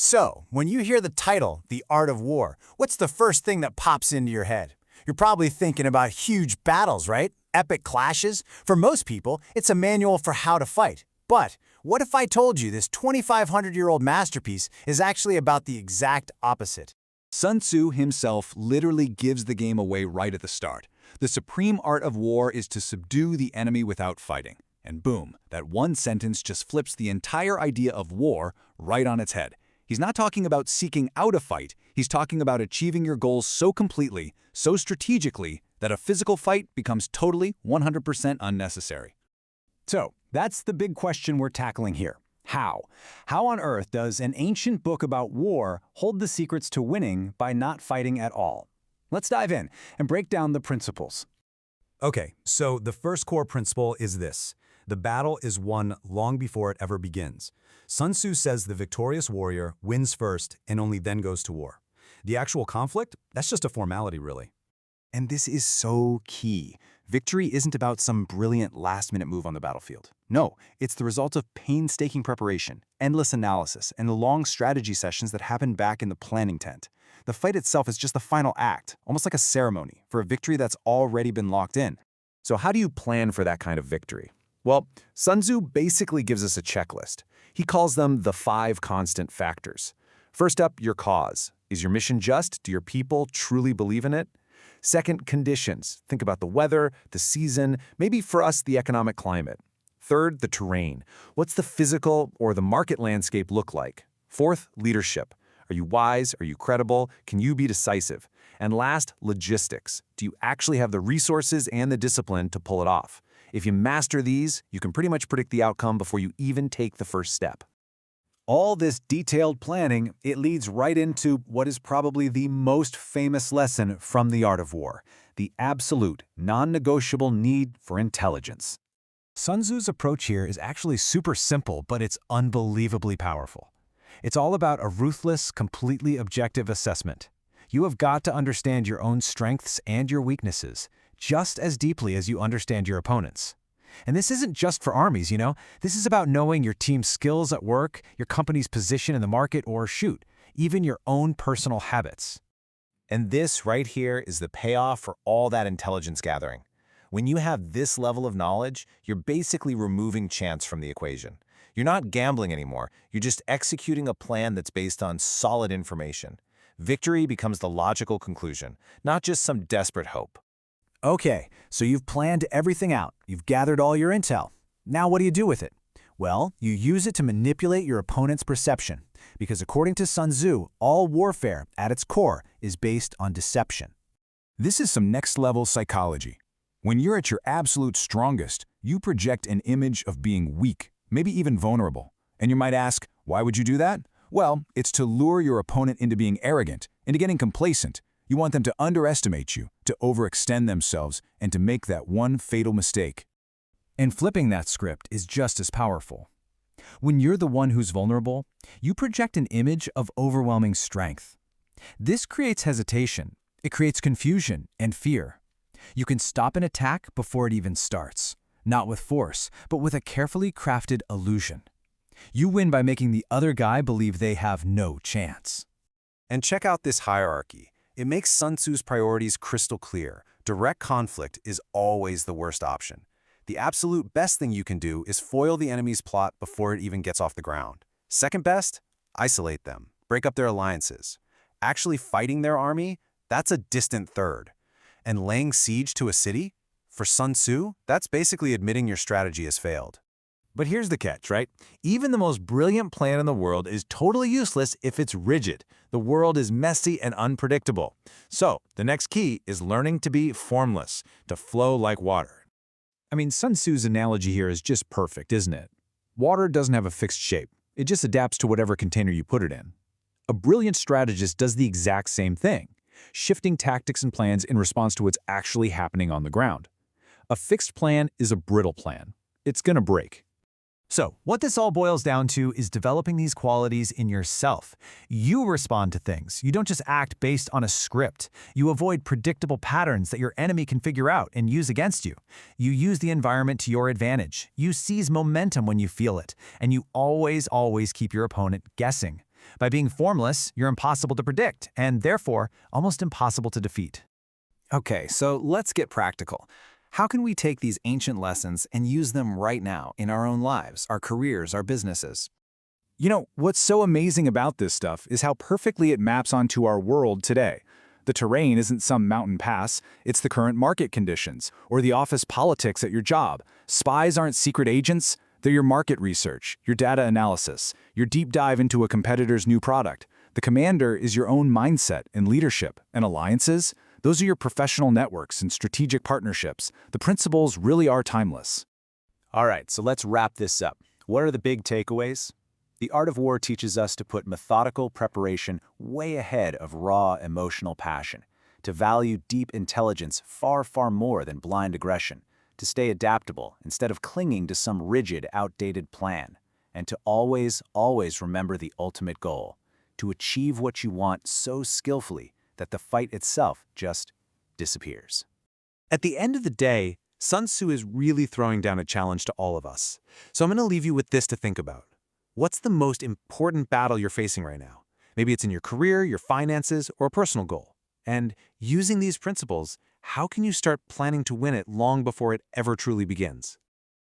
So, when you hear the title, The Art of War, what's the first thing that pops into your head? You're probably thinking about huge battles, right? Epic clashes? For most people, it's a manual for how to fight. But what if I told you this 2,500-year-old masterpiece is actually about the exact opposite? Sun Tzu himself literally gives the game away right at the start. The supreme art of war is to subdue the enemy without fighting. And boom, that one sentence just flips the entire idea of war right on its head. He's not talking about seeking out a fight, he's talking about achieving your goals so completely, so strategically, that a physical fight becomes totally 100% unnecessary. So, that's the big question we're tackling here. How? How on earth does an ancient book about war hold the secrets to winning by not fighting at all? Let's dive in and break down the principles. Okay, so the first core principle is this. The battle is won long before it ever begins. Sun Tzu says the victorious warrior wins first and only then goes to war. The actual conflict, that's just a formality, really. And this is so key. Victory isn't about some brilliant last-minute move on the battlefield. No, it's the result of painstaking preparation, endless analysis, and the long strategy sessions that happen back in the planning tent. The fight itself is just the final act, almost like a ceremony, for a victory that's already been locked in. So how do you plan for that kind of victory? Well, Sun Tzu basically gives us a checklist. He calls them the 5 constant factors. First up, your cause. Is your mission just? Do your people truly believe in it? Second, conditions. Think about the weather, the season, maybe for us, the economic climate. Third, the terrain. What's the physical or the market landscape look like? Fourth, leadership. Are you wise? Are you credible? Can you be decisive? And last, logistics. Do you actually have the resources and the discipline to pull it off? If you master these, you can pretty much predict the outcome before you even take the first step. All this detailed planning, it leads right into what is probably the most famous lesson from the art of war, the absolute, non-negotiable need for intelligence. Sun Tzu's approach here is actually super simple, but it's unbelievably powerful. It's all about a ruthless, completely objective assessment. You have got to understand your own strengths and your weaknesses, just as deeply as you understand your opponents. And this isn't just for armies, you know? This is about knowing your team's skills at work, your company's position in the market, or shoot, even your own personal habits. And this right here is the payoff for all that intelligence gathering. When you have this level of knowledge, you're basically removing chance from the equation. You're not gambling anymore, you're just executing a plan that's based on solid information. Victory becomes the logical conclusion, not just some desperate hope. Okay, so you've planned everything out. You've gathered all your intel. Now what do you do with it? Well, you use it to manipulate your opponent's perception, because according to Sun Tzu, all warfare, at its core, is based on deception. This is some next-level psychology. When you're at your absolute strongest, you project an image of being weak, maybe even vulnerable. And you might ask, why would you do that? Well, it's to lure your opponent into being arrogant, into getting complacent. You want them to underestimate you, to overextend themselves, and to make that one fatal mistake. And flipping that script is just as powerful. When you're the one who's vulnerable, you project an image of overwhelming strength. This creates hesitation. It creates confusion and fear. You can stop an attack before it even starts, not with force, but with a carefully crafted illusion. You win by making the other guy believe they have no chance. And check out this hierarchy. It makes Sun Tzu's priorities crystal clear. Direct conflict is always the worst option. The absolute best thing you can do is foil the enemy's plot before it even gets off the ground. Second best, isolate them, break up their alliances. Actually fighting their army, that's a distant third. And laying siege to a city? For Sun Tzu, that's basically admitting your strategy has failed. But here's the catch, right? Even the most brilliant plan in the world is totally useless if it's rigid. The world is messy and unpredictable. So, the next key is learning to be formless, to flow like water. I mean, Sun Tzu's analogy here is just perfect, isn't it? Water doesn't have a fixed shape. It just adapts to whatever container you put it in. A brilliant strategist does the exact same thing, shifting tactics and plans in response to what's actually happening on the ground. A fixed plan is a brittle plan. It's gonna break. So, what this all boils down to is developing these qualities in yourself. You respond to things. You don't just act based on a script. You avoid predictable patterns that your enemy can figure out and use against you. You use the environment to your advantage. You seize momentum when you feel it. And you always keep your opponent guessing. By being formless, you're impossible to predict, and therefore almost impossible to defeat. Okay, so let's get practical. How can we take these ancient lessons and use them right now in our own lives, our careers, our businesses? You know, what's so amazing about this stuff is how perfectly it maps onto our world today. The terrain isn't some mountain pass, it's the current market conditions, or the office politics at your job. Spies aren't secret agents, they're your market research, your data analysis, your deep dive into a competitor's new product. The commander is your own mindset and leadership, and alliances, those are your professional networks and strategic partnerships. The principles really are timeless. All right, so let's wrap this up. What are the big takeaways? The art of war teaches us to put methodical preparation way ahead of raw emotional passion, to value deep intelligence far, far more than blind aggression, to stay adaptable instead of clinging to some rigid, outdated plan, and to always, always remember the ultimate goal, to achieve what you want so skillfully that the fight itself just disappears. At the end of the day, Sun Tzu is really throwing down a challenge to all of us. So I'm going to leave you with this to think about. What's the most important battle you're facing right now? Maybe it's in your career, your finances, or a personal goal. And using these principles, how can you start planning to win it long before it ever truly begins?